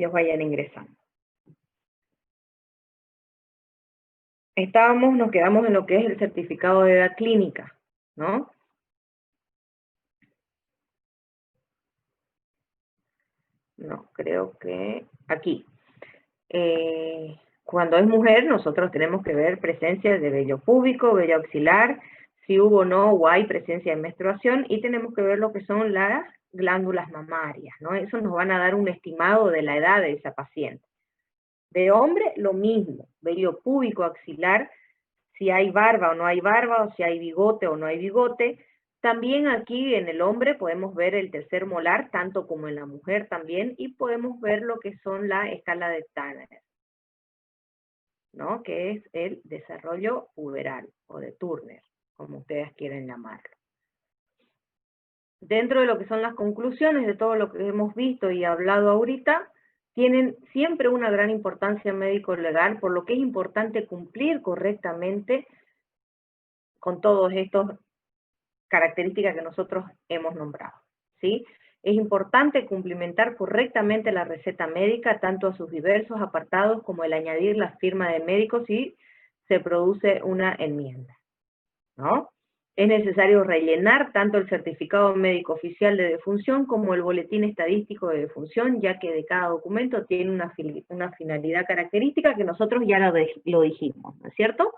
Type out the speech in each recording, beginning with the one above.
ellos vayan ingresando. Nos quedamos en lo que es el certificado de edad clínica, ¿no? No, creo que aquí. Cuando es mujer, nosotros tenemos que ver presencia de vello púbico, vello axilar, si hubo o no o hay presencia de menstruación, y tenemos que ver lo que son las glándulas mamarias, ¿no? Eso nos van a dar un estimado de la edad de esa paciente. De hombre, lo mismo, vello púbico, axilar, si hay barba o no hay barba, o si hay bigote o no hay bigote. También aquí en el hombre podemos ver el tercer molar, tanto como en la mujer también, y podemos ver lo que son la escala de Tanner, ¿no? Que es el desarrollo puberal o de Turner, como ustedes quieren llamarlo. Dentro de lo que son las conclusiones de todo lo que hemos visto y hablado ahorita, tienen siempre una gran importancia médico-legal, por lo que es importante cumplir correctamente con todas estas características que nosotros hemos nombrado, ¿sí? Es importante cumplimentar correctamente la receta médica, tanto a sus diversos apartados como el añadir la firma de médico si se produce una enmienda, ¿no? Es necesario rellenar tanto el certificado médico oficial de defunción como el boletín estadístico de defunción, ya que de cada documento tiene una finalidad característica que nosotros ya lo dijimos, ¿no es cierto?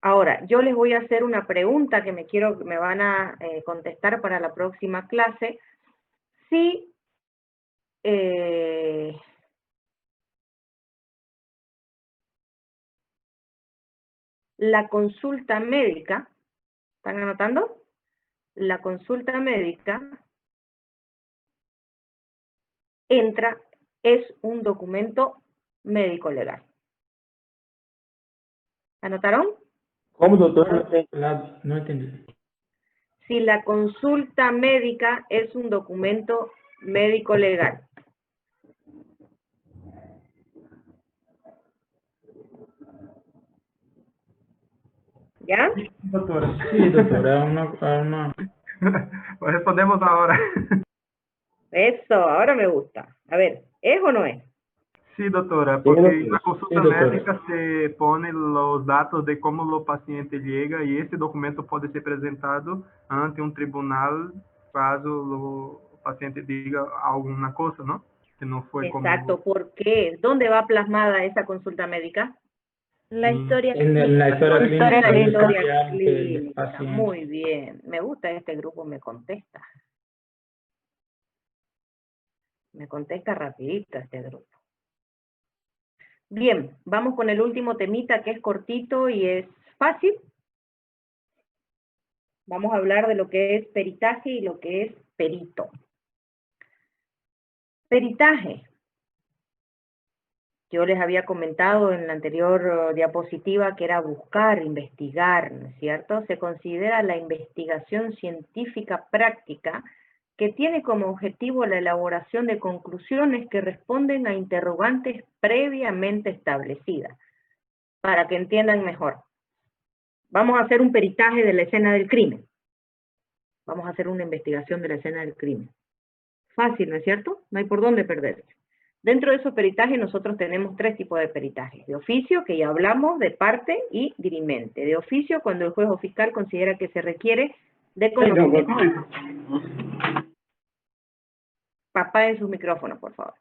Ahora, yo les voy a hacer una pregunta que me van a contestar para la próxima clase. Si la consulta médica, ¿están anotando? La consulta médica es un documento médico legal. ¿Anotaron? ¿Cómo, doctor? No entendí. Si la consulta médica es un documento médico legal. ¿Ya? Doctora. Sí, doctora, Pues respondemos ahora. Eso, ahora me gusta. A ver, ¿es o no es? Sí, doctora, Sí, porque doctora. en la consulta Sí, doctora. médica se ponen los datos de cómo el paciente llega y ese documento puede ser presentado ante un tribunal caso el paciente diga alguna cosa, ¿no? Que no fue Exacto, como... ¿por qué? ¿Dónde va plasmada esa consulta médica? La historia En la historia clínica La del historia paciente, del clínica. paciente. Muy bien. Me gusta este grupo, me contesta. Me contesta rapidito este grupo. Bien, vamos con el último temita que es cortito y es fácil. Vamos a hablar de lo que es peritaje y lo que es perito. Peritaje. Yo les había comentado en la anterior diapositiva que era buscar, investigar, ¿no es cierto? Se considera la investigación científica práctica que tiene como objetivo la elaboración de conclusiones que responden a interrogantes previamente establecidas. Para que entiendan mejor. Vamos a hacer un peritaje de la escena del crimen. Vamos a hacer una investigación de la escena del crimen. Fácil, ¿no es cierto? No hay por dónde perderse. Dentro de esos peritajes nosotros tenemos tres tipos de peritajes. De oficio, que ya hablamos, de parte y dirimente. De oficio, cuando el juez o fiscal considera que se requiere de conocimiento. Papá en sus micrófonos, por favor.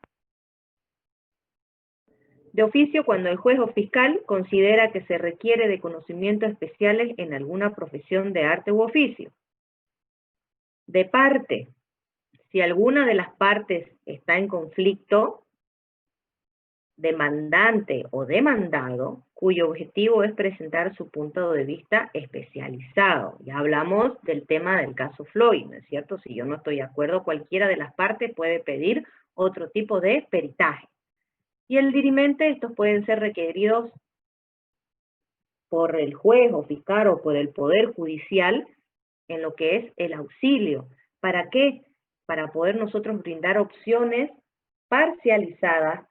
De oficio, cuando el juez o fiscal considera que se requiere de conocimientos especiales en alguna profesión de arte u oficio. De parte, si alguna de las partes está en conflicto, demandante o demandado, cuyo objetivo es presentar su punto de vista especializado. Ya hablamos del tema del caso Floyd, ¿no es cierto? Si yo no estoy de acuerdo, cualquiera de las partes puede pedir otro tipo de peritaje. Y el dirimente, estos pueden ser requeridos por el juez o fiscal o por el Poder Judicial en lo que es el auxilio. ¿Para qué? Para poder nosotros brindar opciones parcializadas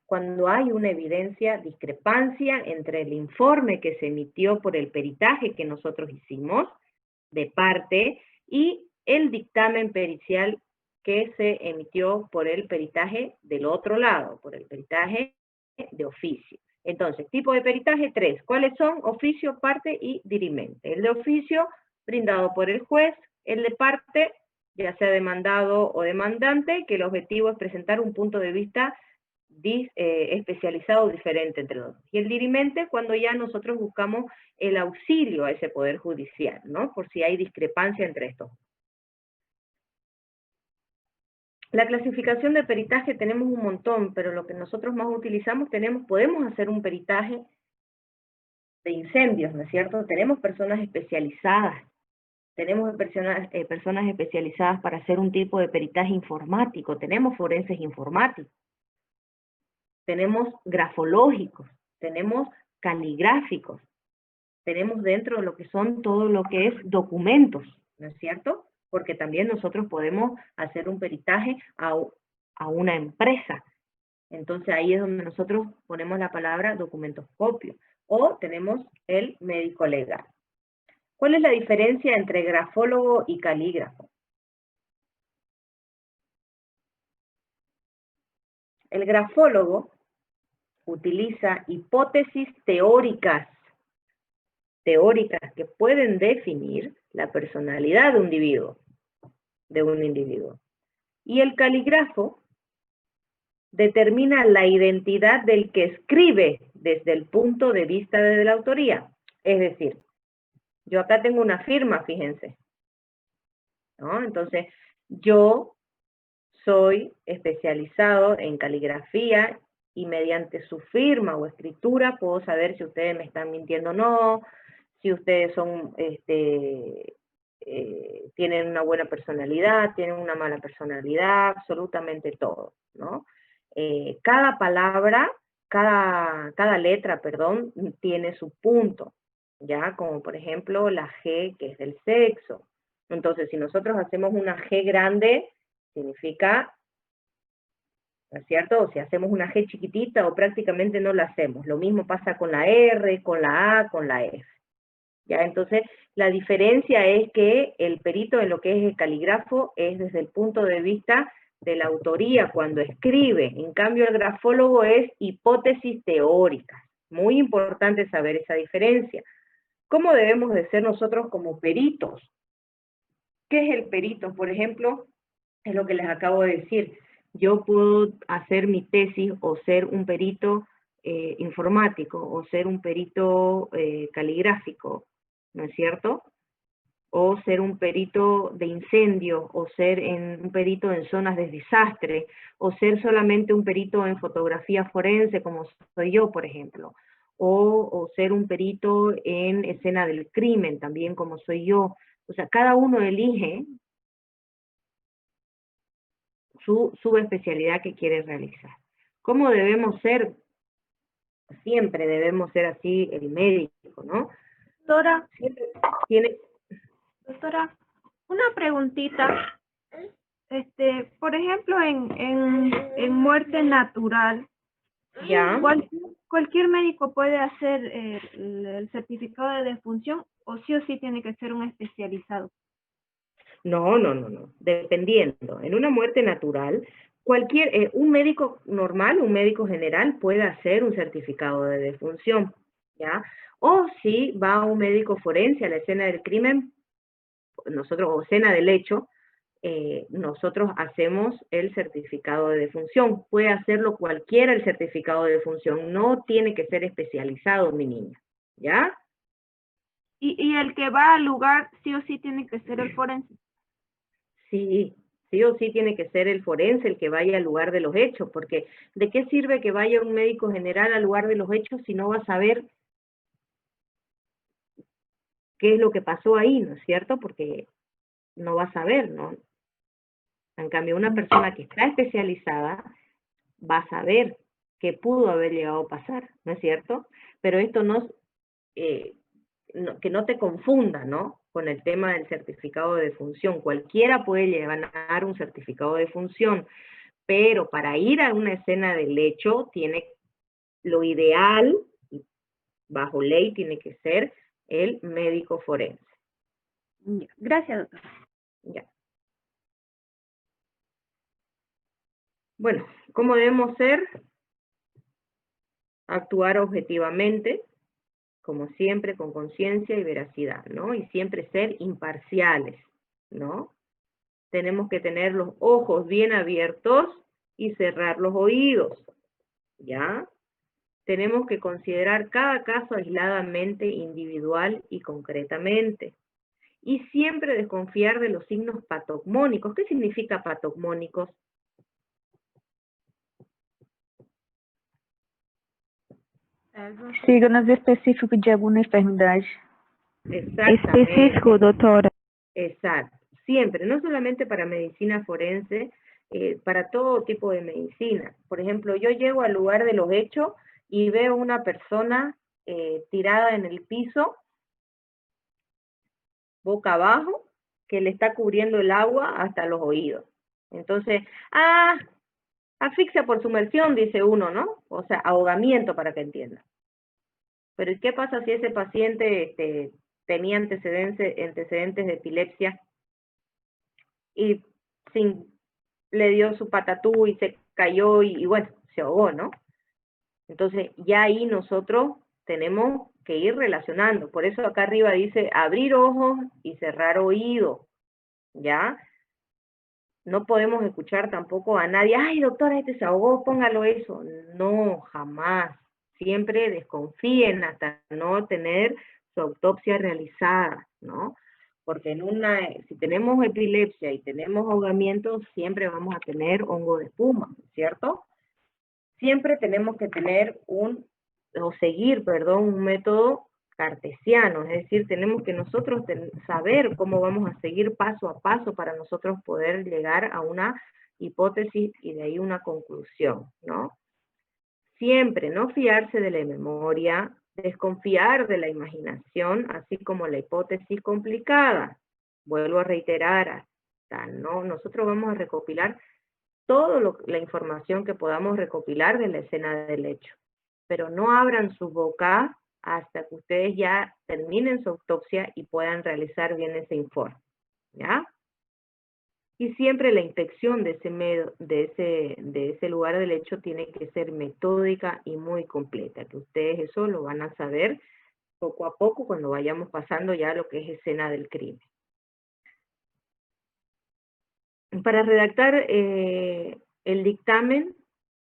cuando hay una discrepancia entre el informe que se emitió por el peritaje que nosotros hicimos, de parte, y el dictamen pericial que se emitió por el peritaje del otro lado, por el peritaje de oficio. Entonces, tipo de peritaje 3. ¿Cuáles son? Oficio, parte y dirimente. El de oficio, brindado por el juez. El de parte, ya sea demandado o demandante, que el objetivo es presentar un punto de vista especializado diferente entre los dos. Y el dirimente, cuando ya nosotros buscamos el auxilio a ese poder judicial, ¿no? Por si hay discrepancia entre estos. La clasificación de peritaje tenemos un montón, pero lo que nosotros más utilizamos podemos hacer un peritaje de incendios, ¿no es cierto? Tenemos personas especializadas, tenemos personas especializadas para hacer un tipo de peritaje informático, tenemos forenses informáticos, tenemos grafológicos, tenemos caligráficos, tenemos dentro de lo que son todo lo que es documentos, ¿no es cierto? Porque también nosotros podemos hacer un peritaje a una empresa. Entonces ahí es donde nosotros ponemos la palabra documentoscopio. O tenemos el médico legal. ¿Cuál es la diferencia entre grafólogo y calígrafo? El grafólogo utiliza hipótesis teóricas que pueden definir la personalidad de un individuo. Y el calígrafo determina la identidad del que escribe desde el punto de vista de la autoría. Es decir, yo acá tengo una firma, fíjense, ¿no? Entonces, yo soy especializado en caligrafía y mediante su firma o escritura puedo saber si ustedes me están mintiendo o no, si ustedes son, tienen una buena personalidad, tienen una mala personalidad, absolutamente todo, ¿no? Cada palabra, cada letra, perdón, tiene su punto, ¿ya? Como por ejemplo la G, que es del sexo. Entonces, si nosotros hacemos una G grande, significa, ¿no es cierto? O si hacemos una G chiquitita o prácticamente no la hacemos. Lo mismo pasa con la R, con la A, con la F. ¿Ya? Entonces, la diferencia es que el perito en lo que es el calígrafo es desde el punto de vista de la autoría cuando escribe. En cambio, el grafólogo es hipótesis teóricas. Muy importante saber esa diferencia. ¿Cómo debemos de ser nosotros como peritos? ¿Qué es el perito? Por ejemplo, es lo que les acabo de decir. Yo puedo hacer mi tesis o ser un perito informático o ser un perito caligráfico, ¿no es cierto? O ser un perito de incendio, o ser un perito en zonas de desastre, o ser solamente un perito en fotografía forense, como soy yo, por ejemplo. O ser un perito en escena del crimen, también como soy yo. O sea, cada uno elige su especialidad que quiere realizar. ¿Cómo debemos ser? Siempre debemos ser así el médico, ¿no? Doctora, Siempre tiene... doctora, una preguntita. Por ejemplo, en muerte natural, ¿Ya? cualquier médico puede hacer el certificado de defunción o sí tiene que ser un especializado. No. Dependiendo. En una muerte natural, un médico normal, un médico general puede hacer un certificado de defunción, ¿ya? O si va un médico forense a la escena del crimen, o escena del hecho, nosotros hacemos el certificado de defunción. Puede hacerlo cualquiera el certificado de defunción, no tiene que ser especializado, mi niña, ¿ya? Y el que va al lugar sí o sí tiene que ser el forense. Sí o sí tiene que ser el forense el que vaya al lugar de los hechos, porque ¿de qué sirve que vaya un médico general al lugar de los hechos si no va a saber qué es lo que pasó ahí, ¿no es cierto? Porque no va a saber, ¿no? En cambio, una persona que está especializada va a saber qué pudo haber llegado a pasar, ¿no es cierto? Pero esto que no te confunda, ¿no? Con el tema del certificado de defunción. Cualquiera puede llevar un certificado de defunción, pero para ir a una escena del hecho, lo ideal, bajo ley, tiene que ser el médico forense. Gracias, doctora. Ya. Bueno, ¿cómo debemos ser? Actuar objetivamente, como siempre, con conciencia y veracidad, ¿no? Y siempre ser imparciales, ¿no? Tenemos que tener los ojos bien abiertos y cerrar los oídos, ¿ya? Tenemos que considerar cada caso aisladamente, individual y concretamente. Y siempre desconfiar de los signos patogmónicos. ¿Qué significa patogmónicos? Signos específicos de alguma enfermedade. Exactamente. Específico, doctora. Exacto. Siempre, no solamente para medicina forense, para todo tipo de medicina. Por ejemplo, yo llego al lugar de los hechos y veo una persona tirada en el piso, boca abajo, que le está cubriendo el agua hasta los oídos. Entonces, asfixia por sumersión, dice uno, ¿no? O sea, ahogamiento para que entienda. Pero ¿y qué pasa si ese paciente tenía antecedentes de epilepsia y le dio su patatú y se cayó y bueno, se ahogó, ¿no? Entonces ya ahí nosotros tenemos que ir relacionando. Por eso acá arriba dice abrir ojos y cerrar oídos, ¿ya? No podemos escuchar tampoco a nadie, ay doctora, este se ahogó, póngalo eso. No, jamás. Siempre desconfíen hasta no tener su autopsia realizada, ¿no? Porque si tenemos epilepsia y tenemos ahogamiento, siempre vamos a tener hongo de espuma, ¿cierto? Siempre tenemos que tener seguir, un método cartesiano, es decir, tenemos que nosotros saber cómo vamos a seguir paso a paso para nosotros poder llegar a una hipótesis y de ahí una conclusión, ¿no? Siempre no fiarse de la memoria, desconfiar de la imaginación, así como la hipótesis complicada. Vuelvo a reiterar, ¿no? Nosotros vamos a recopilar toda la información que podamos recopilar de la escena del hecho. Pero no abran su boca hasta que ustedes ya terminen su autopsia y puedan realizar bien ese informe, ¿ya? Y siempre la inspección de ese lugar del hecho tiene que ser metódica y muy completa, que ustedes eso lo van a saber poco a poco cuando vayamos pasando ya a lo que es escena del crimen. Para redactar el dictamen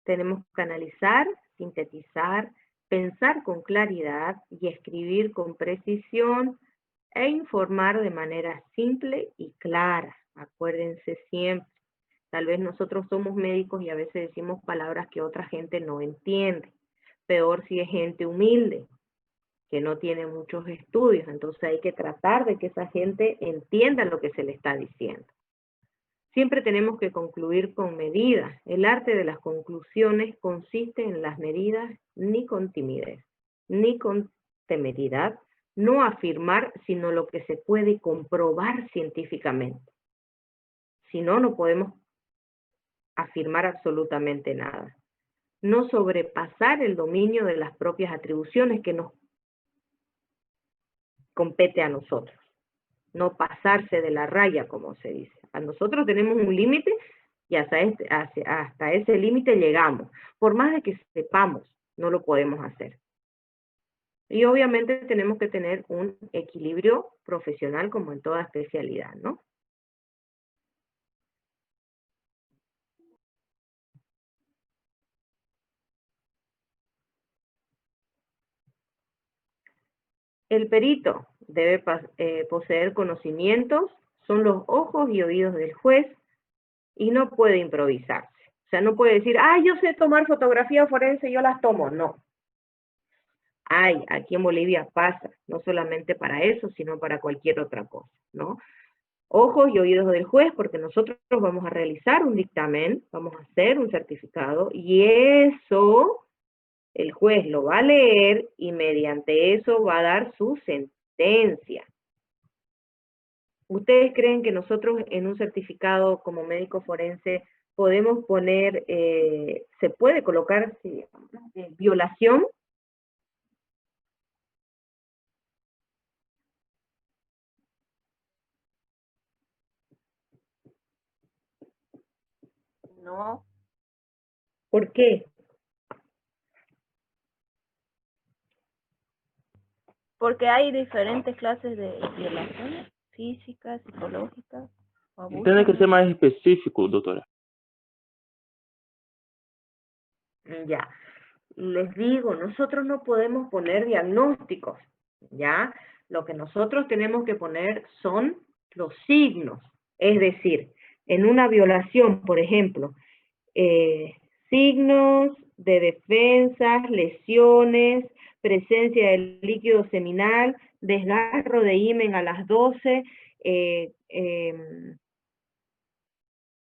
tenemos que analizar, sintetizar, pensar con claridad y escribir con precisión e informar de manera simple y clara. Acuérdense siempre, tal vez nosotros somos médicos y a veces decimos palabras que otra gente no entiende. Peor si es gente humilde, que no tiene muchos estudios. Entonces hay que tratar de que esa gente entienda lo que se le está diciendo. Siempre tenemos que concluir con medidas. El arte de las conclusiones consiste en las medidas ni con timidez, ni con temeridad, no afirmar sino lo que se puede comprobar científicamente. Si no, no podemos afirmar absolutamente nada. No sobrepasar el dominio de las propias atribuciones que nos compete a nosotros. No pasarse de la raya, como se dice. A nosotros tenemos un límite y hasta ese límite llegamos. Por más de que sepamos, no lo podemos hacer. Y obviamente tenemos que tener un equilibrio profesional como en toda especialidad, ¿no? El perito debe poseer conocimientos, son los ojos y oídos del juez y no puede improvisarse. O sea, no puede decir, yo sé tomar fotografía forense, yo las tomo. No. Aquí en Bolivia pasa, no solamente para eso, sino para cualquier otra cosa, ¿no? Ojos y oídos del juez, porque nosotros vamos a realizar un dictamen, vamos a hacer un certificado, y eso el juez lo va a leer y mediante eso va a dar su sentencia. ¿Ustedes creen que nosotros en un certificado como médico forense podemos poner, se puede colocar violación? No. ¿Por qué? Porque hay diferentes clases de violaciones, físicas, psicológicas, o abuso. Tiene que ser más específico, doctora. Ya, les digo, nosotros no podemos poner diagnósticos, ¿ya? Lo que nosotros tenemos que poner son los signos. Es decir, en una violación, por ejemplo, signos de defensas, lesiones, presencia del líquido seminal, desgarro de himen a las 12,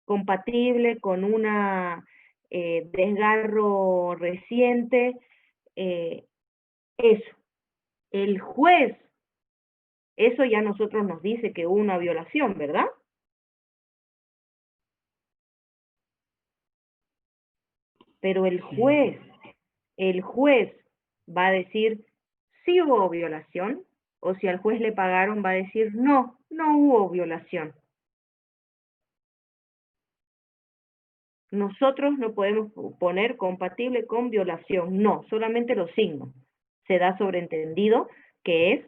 compatible con una desgarro reciente, eso. El juez, eso ya a nosotros nos dice que hubo una violación, ¿verdad? Pero el juez va a decir si hubo violación, o si al juez le pagaron va a decir no, no hubo violación. Nosotros no podemos poner compatible con violación, no, solamente los signos. Se da sobreentendido que es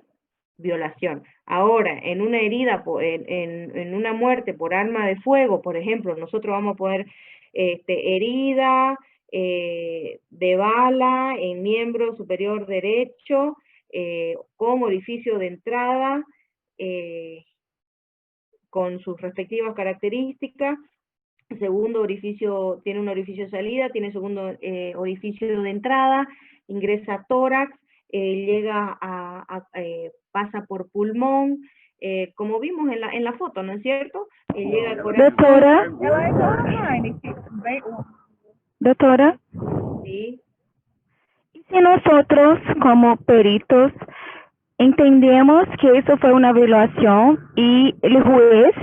violación. Ahora, en una herida, en una muerte por arma de fuego, por ejemplo, nosotros vamos a poner herida de bala en miembro superior derecho, con orificio de entrada, con sus respectivas características. Segundo orificio, tiene un orificio de salida, tiene segundo orificio de entrada, ingresa a tórax, llega pasa por pulmón, como vimos en la foto, ¿no es cierto? Llega al corazón. Doctora, Sí. ¿y si nosotros como peritos entendemos que eso fue una violación y el juez,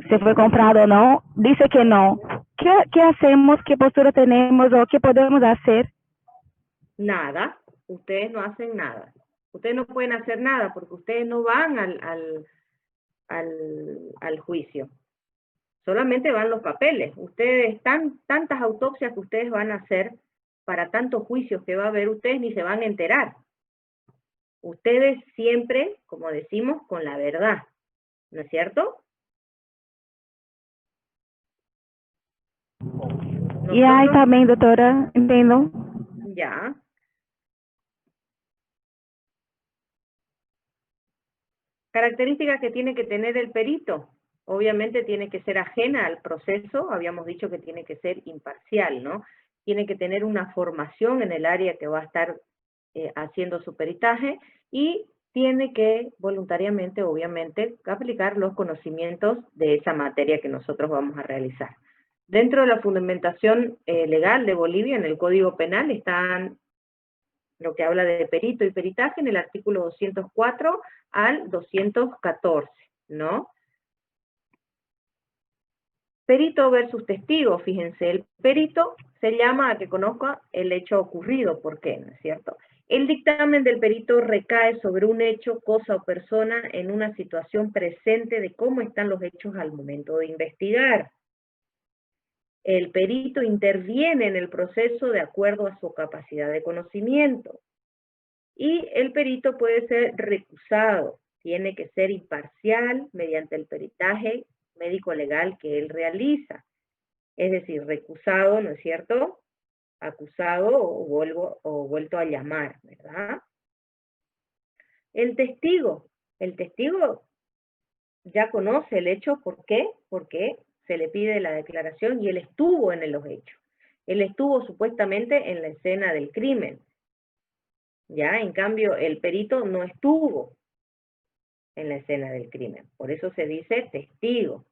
se fue comprado o no, dice que no? ¿Qué hacemos? ¿Qué postura tenemos o qué podemos hacer? Nada, ustedes no hacen nada. Ustedes no pueden hacer nada porque ustedes no van al juicio. Solamente van los papeles. Ustedes, tantas autopsias que ustedes van a hacer para tantos juicios que va a haber, ustedes ni se van a enterar. Ustedes siempre, como decimos, con la verdad. ¿No es cierto? Y ahí también, doctora, entiendo. Ya. Características que tiene que tener el perito. Obviamente tiene que ser ajena al proceso, habíamos dicho que tiene que ser imparcial, ¿no? Tiene que tener una formación en el área que va a estar haciendo su peritaje y tiene que voluntariamente, obviamente, aplicar los conocimientos de esa materia que nosotros vamos a realizar. Dentro de la fundamentación legal de Bolivia, en el Código Penal, están lo que habla de perito y peritaje en el artículo 204 al 214, ¿no? Perito versus testigo, fíjense, el perito se llama a que conozca el hecho ocurrido, ¿por qué? ¿No es cierto? El dictamen del perito recae sobre un hecho, cosa o persona en una situación presente de cómo están los hechos al momento de investigar. El perito interviene en el proceso de acuerdo a su capacidad de conocimiento. Y el perito puede ser recusado, tiene que ser imparcial mediante el peritaje médico-legal que él realiza. Es decir, recusado, ¿no es cierto? Acusado o vuelto a llamar, ¿verdad? El testigo ya conoce el hecho, ¿por qué? Porque se le pide la declaración y él estuvo en los hechos. Él estuvo supuestamente en la escena del crimen. Ya, en cambio, el perito no estuvo en la escena del crimen. Por eso se dice testigo.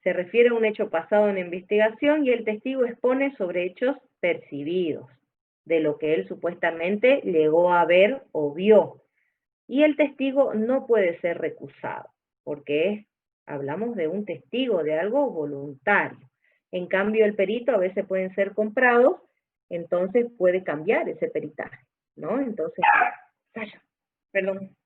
Se refiere a un hecho pasado en investigación y el testigo expone sobre hechos percibidos, de lo que él supuestamente llegó a ver o vio. Y el testigo no puede ser recusado, porque hablamos de un testigo, de algo voluntario. En cambio, el perito a veces pueden ser comprados, entonces puede cambiar ese peritaje, ¿no? Entonces, perdón.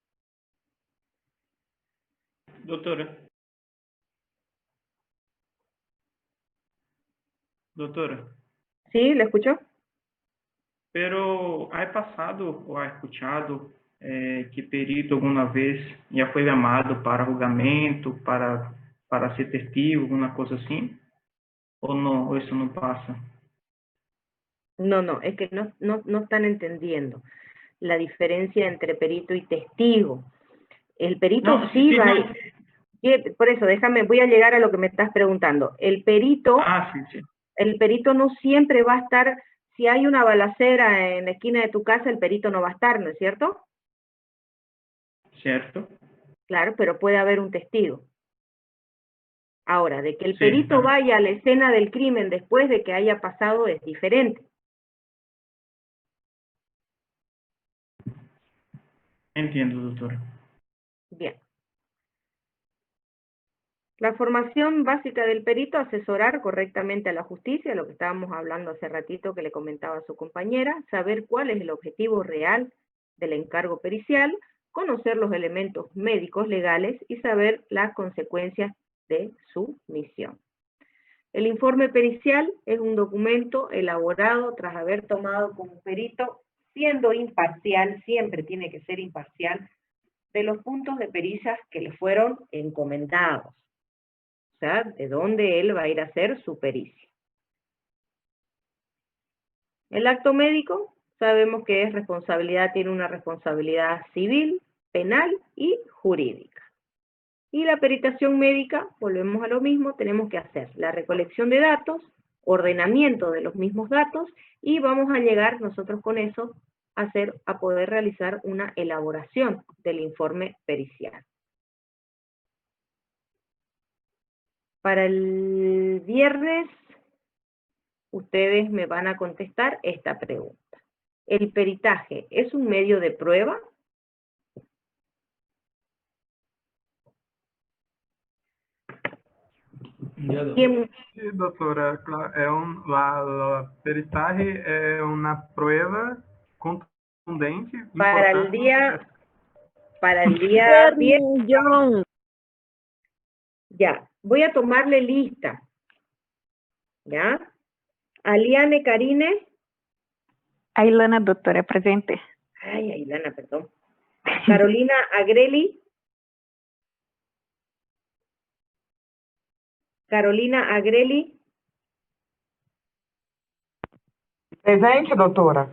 Doctora, ¿Sí? ¿Le escuchó? Pero ¿ha pasado o ha escuchado que perito alguna vez já foi chamado para julgamento, para ser testigo, alguna cosa assim? Ou não, ou isso não passa? No, es que no están entendiendo la diferencia entre perito y testigo. El perito No, sí sí, va... no. Por eso, voy a llegar a lo que me estás preguntando. El perito no siempre va a estar, si hay una balacera en la esquina de tu casa, el perito no va a estar, ¿no es cierto? Cierto. Claro, pero puede haber un testigo. Ahora, de que el Sí, perito claro. vaya a la escena del crimen después de que haya pasado es diferente. Entiendo, doctora. Bien. La formación básica del perito, asesorar correctamente a la justicia, lo que estábamos hablando hace ratito que le comentaba a su compañera, saber cuál es el objetivo real del encargo pericial, conocer los elementos médicos legales y saber las consecuencias de su misión. El informe pericial es un documento elaborado tras haber tomado como perito, siendo imparcial, siempre tiene que ser imparcial, de los puntos de pericias que le fueron encomendados. O sea, de dónde él va a ir a hacer su pericia. El acto médico, sabemos que es responsabilidad, tiene una responsabilidad civil, penal y jurídica. Y la peritación médica, volvemos a lo mismo, tenemos que hacer la recolección de datos, ordenamiento de los mismos datos, y vamos a llegar nosotros con eso a poder realizar una elaboración del informe pericial. Para el viernes, ustedes me van a contestar esta pregunta. ¿El peritaje es un medio de prueba? ¿Quién? Sí, doutora, a peritaje é uma prova contundente, Para el importante. día viernes. Ya, voy a tomarle lista. ¿Ya? Aliane Karine. Ailana, doctora, presente. Ay, Ailana, perdón. Carolina Agreli. Carolina Agreli. Presente, doutora.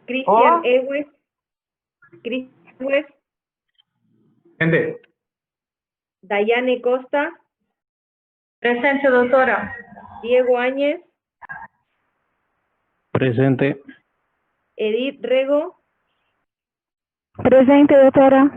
Cristian Ewes. Cristian Ewes. Entende? Dayane Costa. Presente, doctora. Diego Áñez. Presente. Edith Rego. Presente, doctora.